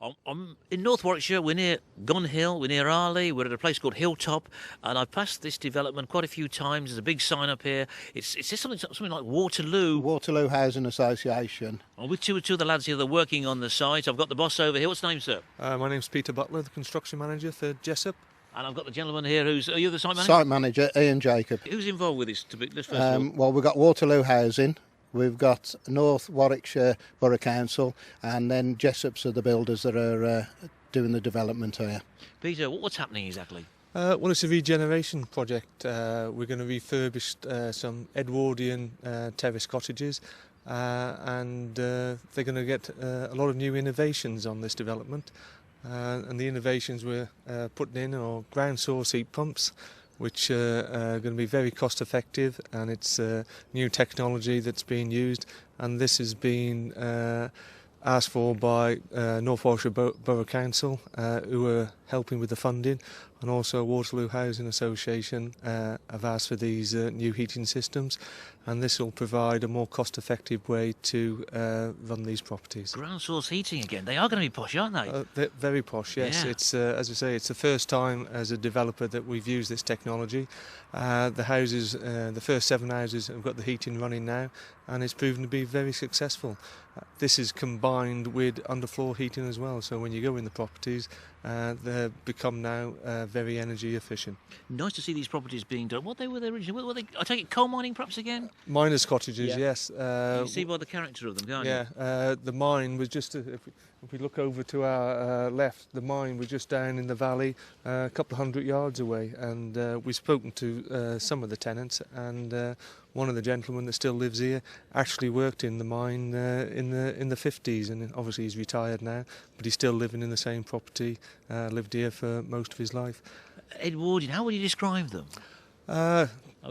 I'm in North Warwickshire. We're near Gun Hill. We're near Arley. We're at a place called Hilltop, and I've passed this development quite a few times. There's a big sign up here. It's just something like Waterloo Housing Association. I'm with two of the lads here that are working on the site. I've got the boss over here. What's your name, sir? My name's Peter Butler, the construction manager for Jessup. And I've got the gentleman here are you the site manager? Site manager, Ian Jacob. Who's involved with this? Let's first of all. Well, we've got Waterloo Housing, we've got North Warwickshire Borough Council, and then Jessup's are the builders that are doing the development here. Peter, what's happening exactly? Well, it's a regeneration project. We're going to refurbish some Edwardian terrace cottages, and they're going to get a lot of new innovations on this development. And the innovations we're putting in are ground source heat pumps, which are going to be very cost effective, and it's new technology that's being used, and this has been asked for by North Warwickshire Borough Council, who are helping with the funding, and also Waterloo Housing Association have asked for these new heating systems, and this will provide a more cost-effective way to run these properties. Ground source heating again. They are going to be posh, aren't they? They're very posh, yes. Yeah. It's as I say, it's the first time as a developer that we've used this technology. The houses, the first 7 houses, have got the heating running now, and it's proven to be very successful. This is combined with underfloor heating as well, so when you go in the properties, they've become now very energy efficient. Nice to see these properties being done. What they were originally? Were they? I take it coal mining, perhaps again. Miners' cottages, Yeah. yes. You see by the character of them, can't you? Yeah, the mine was just, if we look over to our left, the mine was just down in the valley, a couple of 100 yards away, and we've spoken to some of the tenants, and one of the gentlemen that still lives here actually worked in the mine in the 50s, and obviously he's retired now, but he's still living in the same property, lived here for most of his life. Edwardian, how would you describe them? A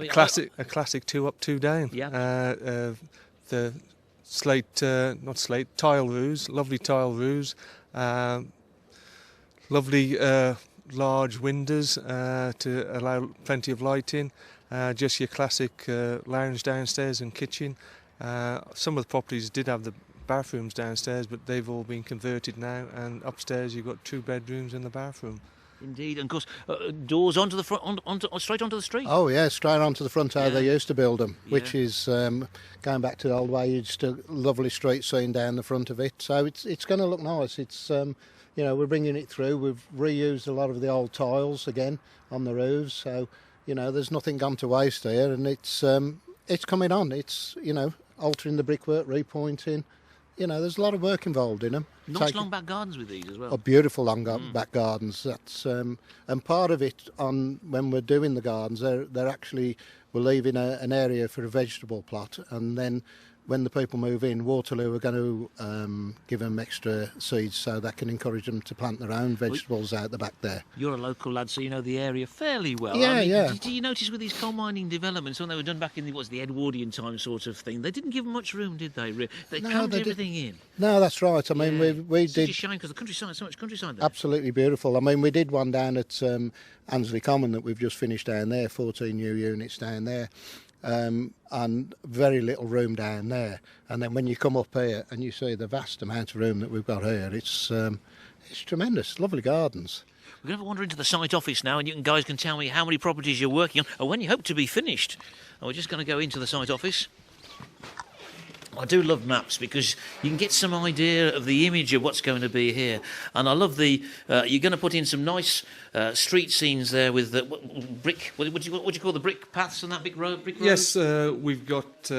classic 2 up, 2 down. Yeah. The not slate, tile roofs, lovely tile roofs, lovely large windows to allow plenty of light in. Just your classic lounge downstairs and kitchen. Some of the properties did have the bathrooms downstairs, but they've all been converted now, and upstairs you've got 2 bedrooms and the bathroom. Indeed, and of course, doors onto the front, straight onto the street. Oh yeah, straight onto the front how they used to build them, Yeah. which is going back to the old way. Just a lovely street scene down the front of it, so it's going to look nice. It's we're bringing it through. We've reused a lot of the old tiles again on the roofs, so there's nothing gone to waste here, and it's coming on. It's altering the brickwork, repointing. There's a lot of work involved in them. Nice long back gardens with these as well. Oh, beautiful long back gardens. That's and part of it on when we're doing the gardens, they're actually we're leaving an area for a vegetable plot, and then when the people move in, Waterloo are going to give them extra seeds so that can encourage them to plant their own vegetables out the back there. You're a local lad, so you know the area fairly well. Yeah, yeah. Do you notice with these coal mining developments, when they were done back in the Edwardian time sort of thing, they didn't give them much room, did they? They crammed everything in. No, that's right. I mean, we did. Such a shame because the countryside, so much countryside there. Absolutely beautiful. I mean, we did one down at Ansley Common that we've just finished down there, 14 new units down there. And very little room down there, and then when you come up here and you see the vast amount of room that we've got here, it's tremendous. Lovely gardens. We're going to wander into the site office now, and you guys can tell me how many properties you're working on and when you hope to be finished. And we're just going to go into the site office. I do love maps because you can get some idea of the image of what's going to be here. And I love you're going to put in some nice street scenes there with the brick, what do you call the brick paths and that brick road? Yes, we've got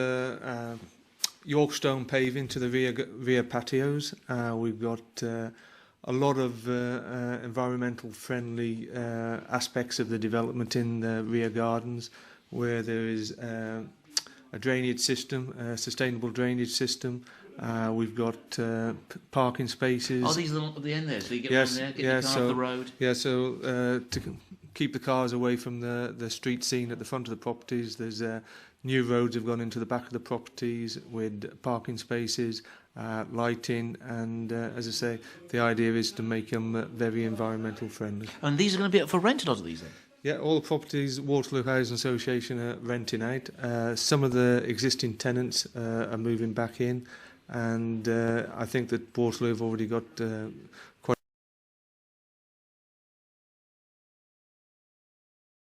York stone paving to the rear patios. We've got a lot of environmental friendly aspects of the development in the rear gardens, where there is a drainage system, a sustainable drainage system. We've got parking spaces. Oh, these are at the end there, so you get on there, get your car off the road. Yeah, so to keep the cars away from the street scene at the front of the properties, there's new roads have gone into the back of the properties with parking spaces, lighting, and as I say, the idea is to make them very environmental friendly. And these are going to be up for rent, a lot of these then? Yeah, all the properties Waterloo Housing Association are renting out. Some of the existing tenants are moving back in, and I think that Waterloo have already got quite